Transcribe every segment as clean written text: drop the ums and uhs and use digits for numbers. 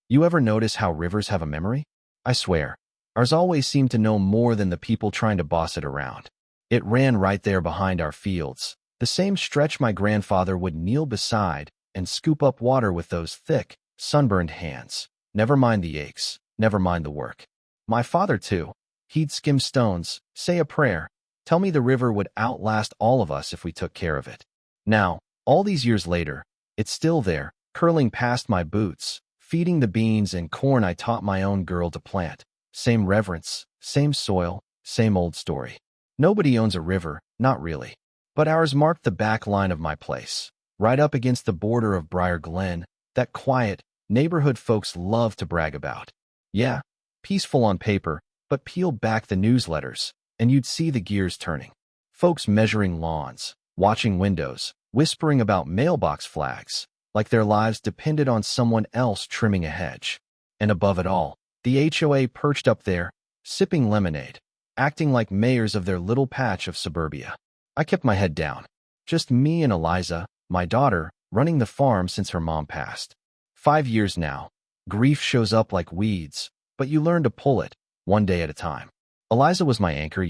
You ever notice how rivers have a memory? I swear, ours always seemed to know more than the people trying to boss it around. It ran right there behind our fields, the same stretch my grandfather would kneel beside and scoop up water with those thick, sunburned hands. Never mind the aches, never mind the work. My father, too. He'd skim stones, say a prayer, tell me the river would outlast all of us if we took care of it. Now, all these years later, it's still there, curling past my boots, feeding the beans and corn I taught my own girl to plant. Same reverence, same soil, same old story. Nobody owns a river, not really. But ours marked the back line of my place, right up against the border of Briar Glen, that quiet neighborhood folks love to brag about. Yeah, peaceful on paper, but peel back the newsletters, and you'd see the gears turning. Folks measuring lawns, watching windows, whispering about mailbox flags, like their lives depended on someone else trimming a hedge. And above it all, the HOA perched up there, sipping lemonade, acting like mayors of their little patch of suburbia. I kept my head down. Just me and Eliza, my daughter, running the farm since her mom passed. 5 years now. Grief shows up like weeds, but you learn to pull it, one day at a time. Eliza was my anchor,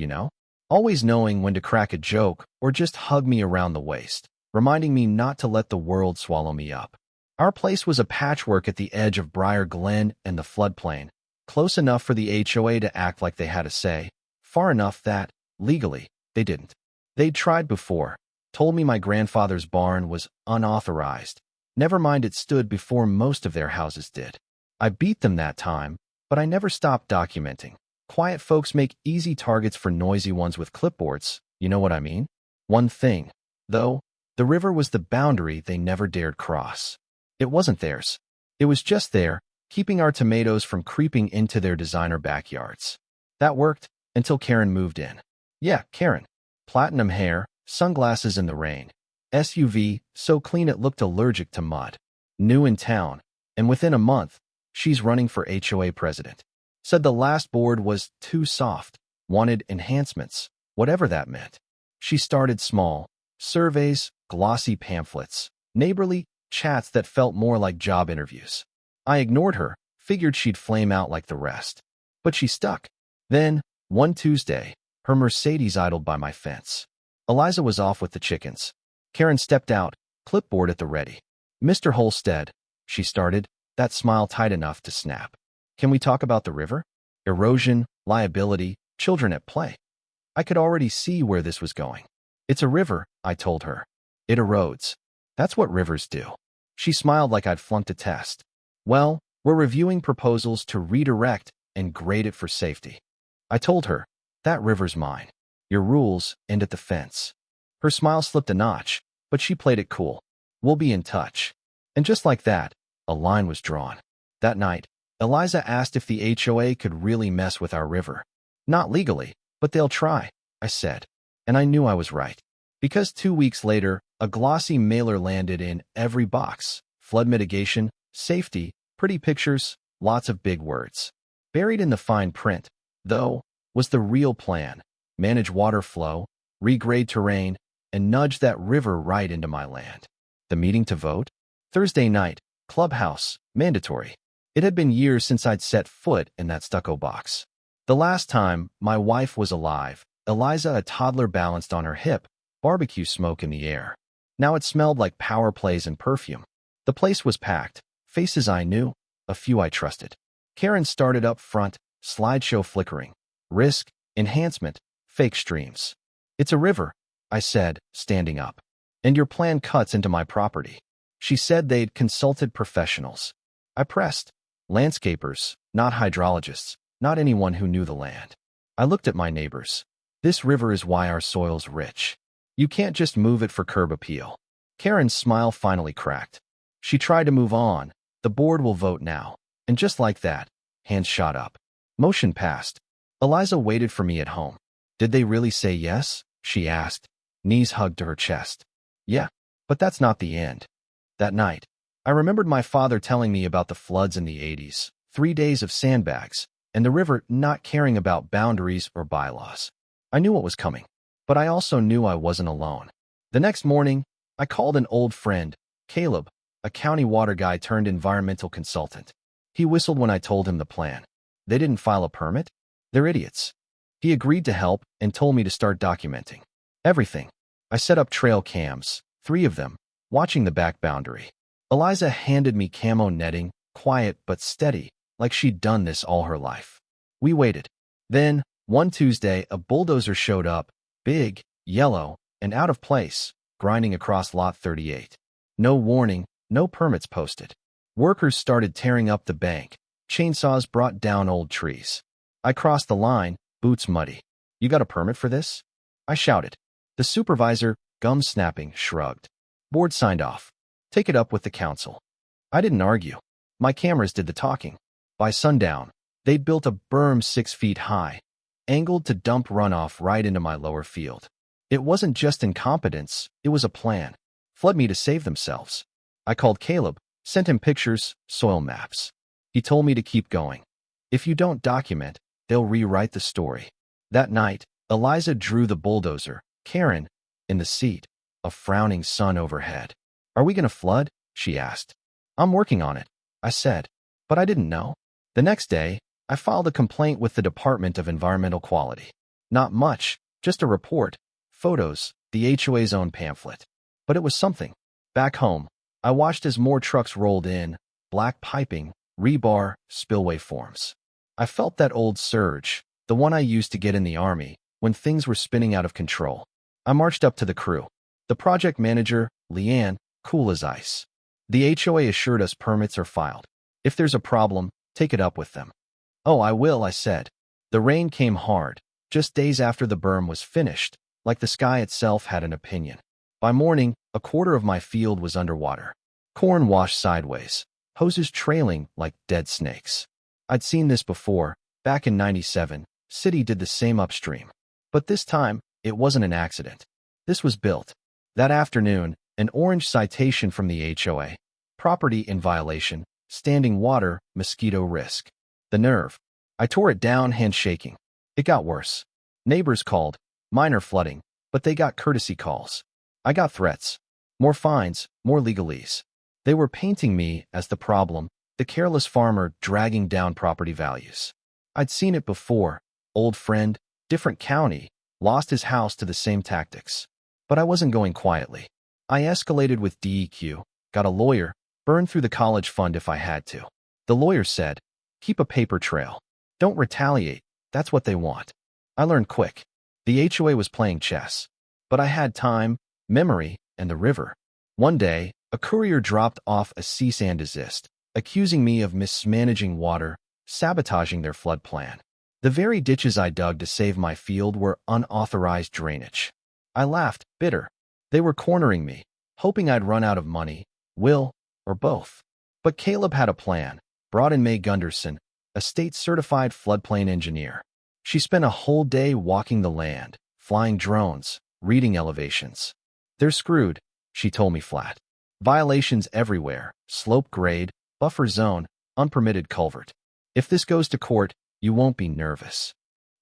always knowing when to crack a joke or just hug me around the waist, reminding me not to let the world swallow me up. Our place was a patchwork at the edge of Briar Glen and the floodplain, close enough for the HOA to act like they had a say, far enough that, legally, they didn't. They'd tried before, told me my grandfather's barn was unauthorized. Never mind it stood before most of their houses did. I beat them that time, but I never stopped documenting. Quiet folks make easy targets for noisy ones with clipboards, you know what I mean? One thing, though, the river was the boundary they never dared cross. It wasn't theirs. It was just there, keeping our tomatoes from creeping into their designer backyards. That worked, until Karen moved in. Yeah, Karen. Platinum hair, sunglasses in the rain. SUV, so clean it looked allergic to mud. New in town, and within a month, she's running for HOA president. Said the last board was too soft, wanted enhancements, whatever that meant. She started small. Surveys, glossy pamphlets, neighborly chats that felt more like job interviews. I ignored her, figured she'd flame out like the rest. But she stuck. Then, one Tuesday, her Mercedes idled by my fence. Eliza was off with the chickens. Karen stepped out, clipboard at the ready. "Mr. Holstead," she started, that smile tight enough to snap. "Can we talk about the river? Erosion, liability, children at play." I could already see where this was going. "It's a river," I told her. "It erodes. That's what rivers do." She smiled like I'd flunked a test. "Well, we're reviewing proposals to redirect and grade it for safety." I told her, "That river's mine. Your rules end at the fence." Her smile slipped a notch, but she played it cool. "We'll be in touch." And just like that, a line was drawn. That night, Eliza asked if the HOA could really mess with our river. "Not legally, but they'll try," I said. And I knew I was right. Because 2 weeks later, a glossy mailer landed in every box. Flood mitigation, safety, pretty pictures, lots of big words. Buried in the fine print, though, was the real plan. Manage water flow, regrade terrain, and nudge that river right into my land. The meeting to vote? Thursday night, clubhouse, mandatory. It had been years since I'd set foot in that stucco box. The last time, my wife was alive, Eliza a toddler balanced on her hip, barbecue smoke in the air. Now it smelled like power plays and perfume. The place was packed, faces I knew, a few I trusted. Karen started up front, slideshow flickering. Risk, enhancement, fake streams. "It's a river," I said, standing up. "And your plan cuts into my property." She said they'd consulted professionals. I pressed. Landscapers, not hydrologists, not anyone who knew the land. I looked at my neighbors. This river is why our soil's rich. You can't just move it for curb appeal. Karen's smile finally cracked. She tried to move on. "The board will vote now." And just like that, hands shot up. Motion passed. Eliza waited for me at home. "Did they really say yes?" she asked, knees hugged to her chest. "Yeah, but that's not the end." That night, I remembered my father telling me about the floods in the 80s, 3 days of sandbags, and the river not caring about boundaries or bylaws. I knew what was coming, but I also knew I wasn't alone. The next morning, I called an old friend, Caleb, a county water guy turned environmental consultant. He whistled when I told him the plan. They didn't file a permit? They're idiots. He agreed to help and told me to start documenting everything. I set up trail cams, 3 of them, watching the back boundary. Eliza handed me camo netting, quiet but steady, like she'd done this all her life. We waited. Then, one Tuesday, a bulldozer showed up, big, yellow, and out of place, grinding across Lot 38. No warning, no permits posted. Workers started tearing up the bank. Chainsaws brought down old trees. I crossed the line, boots muddy. "You got a permit for this?" I shouted. The supervisor, gum snapping, shrugged. "Board signed off. Take it up with the council." I didn't argue. My cameras did the talking. By sundown, they'd built a berm 6 feet high, angled to dump runoff right into my lower field. It wasn't just incompetence, it was a plan. Flood me to save themselves. I called Caleb, sent him pictures, soil maps. He told me to keep going. If you don't document, they'll rewrite the story. That night, Eliza drew the bulldozer, Karen, in the seat, a frowning sun overhead. "Are we going to flood?" she asked. "I'm working on it," I said, but I didn't know. The next day, I filed a complaint with the Department of Environmental Quality. Not much, just a report, photos, the HOA's own pamphlet. But it was something. Back home, I watched as more trucks rolled in, black piping, rebar, spillway forms. I felt that old surge, the one I used to get in the Army, when things were spinning out of control. I marched up to the crew. The project manager, Leanne, cool as ice. The HOA assured us permits are filed. If there's a problem, take it up with them. "Oh, I will," I said. The rain came hard, just days after the berm was finished, like the sky itself had an opinion. By morning, a quarter of my field was underwater. Corn washed sideways, hoses trailing like dead snakes. I'd seen this before. Back in '97, City did the same upstream. But this time, it wasn't an accident. This was built. That afternoon, an orange citation from the HOA. Property in violation, standing water, mosquito risk. The nerve. I tore it down, hand shaking. It got worse. Neighbors called. Minor flooding, but they got courtesy calls. I got threats. More fines, more legalese. They were painting me as the problem, the careless farmer dragging down property values. I'd seen it before. Old friend, different county, lost his house to the same tactics. But I wasn't going quietly. I escalated with DEQ, got a lawyer, burned through the college fund if I had to. The lawyer said, "Keep a paper trail. Don't retaliate, that's what they want." I learned quick. The HOA was playing chess. But I had time, memory, and the river. One day, a courier dropped off a cease and desist, accusing me of mismanaging water, sabotaging their flood plan. The very ditches I dug to save my field were unauthorized drainage. I laughed, bitter. They were cornering me, hoping I'd run out of money, will, or both. But Caleb had a plan, brought in May Gunderson, a state-certified floodplain engineer. She spent a whole day walking the land, flying drones, reading elevations. "They're screwed," she told me flat. "Violations everywhere, slope grade, buffer zone, unpermitted culvert. If this goes to court, you won't be nervous."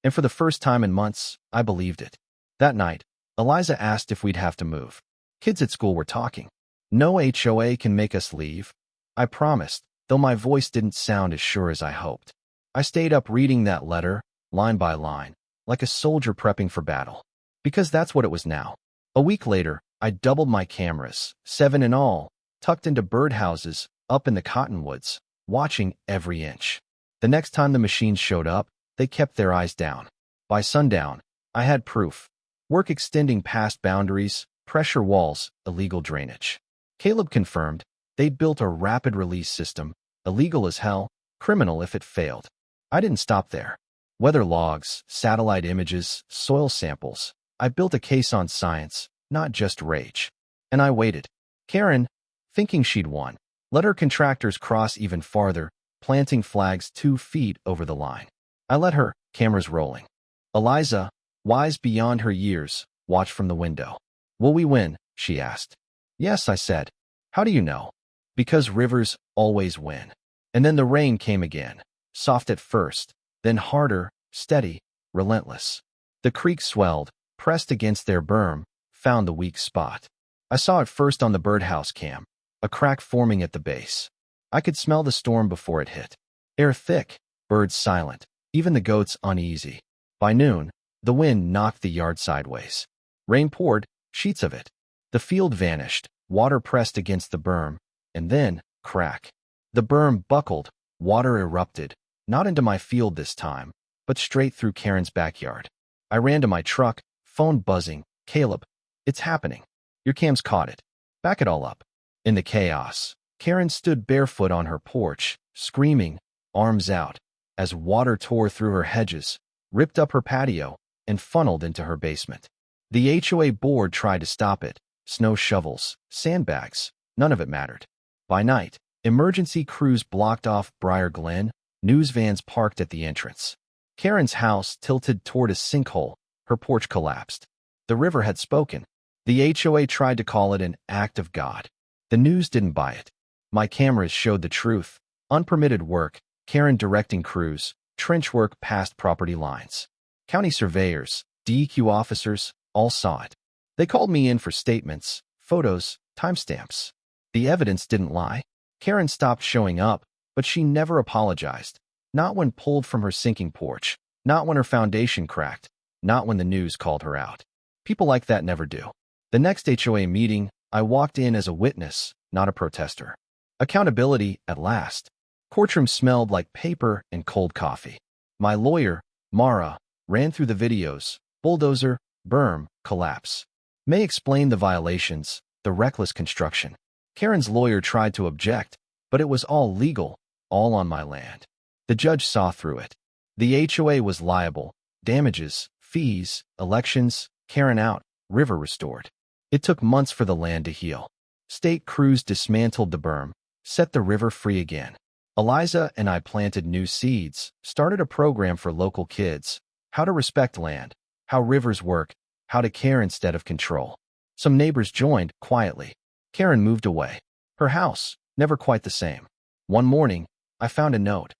And for the first time in months, I believed it. That night, Eliza asked if we'd have to move. Kids at school were talking. "No HOA can make us leave." I promised, though my voice didn't sound as sure as I hoped. I stayed up reading that letter, line by line, like a soldier prepping for battle. Because that's what it was now. A week later, I doubled my cameras, 7 in all, tucked into birdhouses, up in the cottonwoods, watching every inch. The next time the machines showed up, they kept their eyes down. By sundown, I had proof. Work extending past boundaries, pressure walls, illegal drainage. Caleb confirmed they'd built a rapid release system, illegal as hell, criminal if it failed. I didn't stop there. Weather logs, satellite images, soil samples. I built a case on science, not just rage. And I waited. Karen, thinking she'd won, let her contractors cross even farther, planting flags 2 feet over the line. I let her, cameras rolling. Eliza, wise beyond her years, watched from the window. "Will we win?" she asked. "Yes," I said. "How do you know?" "Because rivers always win." And then the rain came again, soft at first, then harder, steady, relentless. The creek swelled, pressed against their berm, found the weak spot. I saw it first on the birdhouse cam, a crack forming at the base. I could smell the storm before it hit. Air thick, birds silent, even the goats uneasy. By noon, the wind knocked the yard sideways. Rain poured, sheets of it. The field vanished, water pressed against the berm, and then, crack. The berm buckled, water erupted, not into my field this time, but straight through Karen's backyard. I ran to my truck, phone buzzing. Caleb, it's happening. Your cam's caught it. Back it all up. In the chaos, Karen stood barefoot on her porch, screaming, arms out, as water tore through her hedges, ripped up her patio, and funneled into her basement. The HOA board tried to stop it. Snow shovels, sandbags, none of it mattered. By night, emergency crews blocked off Briar Glen, news vans parked at the entrance. Karen's house tilted toward a sinkhole, her porch collapsed. The river had spoken. The HOA tried to call it an act of God. The news didn't buy it. My cameras showed the truth. Unpermitted work, Karen directing crews, trench work past property lines. County surveyors, DEQ officers, all saw it. They called me in for statements, photos, timestamps. The evidence didn't lie. Karen stopped showing up, but she never apologized. Not when pulled from her sinking porch. Not when her foundation cracked. Not when the news called her out. People like that never do. The next HOA meeting, I walked in as a witness, not a protester. Accountability at last. Courtroom smelled like paper and cold coffee. My lawyer, Mara, ran through the videos. Bulldozer, berm, collapse. May explained the violations, the reckless construction. Karen's lawyer tried to object, but it was all legal, all on my land. The judge saw through it. The HOA was liable. Damages, fees, elections, Karen out, river restored. It took months for the land to heal. State crews dismantled the berm, set the river free again. Eliza and I planted new seeds, started a program for local kids, how to respect land, how rivers work, how to care instead of control. Some neighbors joined, quietly. Karen moved away. Her house, never quite the same. One morning, I found a note.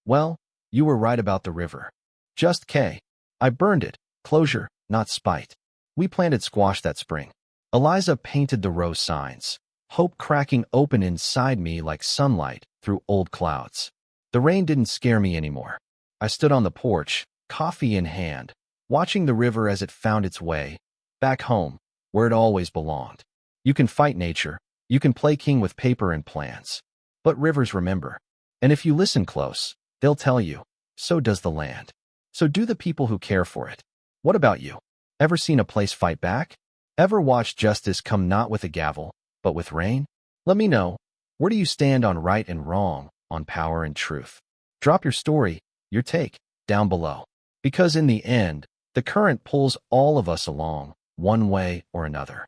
Well, you were right about the river. Just K. I burned it. Closure, not spite. We planted squash that spring. Eliza painted the rose signs. Hope cracking open inside me like sunlight through old clouds. The rain didn't scare me anymore. I stood on the porch, coffee in hand, watching the river as it found its way back home, where it always belonged. You can fight nature. You can play king with paper and plans. But rivers remember. And if you listen close, they'll tell you, so does the land. So do the people who care for it. What about you? Ever seen a place fight back? Ever watched justice come not with a gavel, but with rain? Let me know. Where do you stand on right and wrong, on power and truth? Drop your story, your take, down below. Because in the end, the current pulls all of us along, one way or another.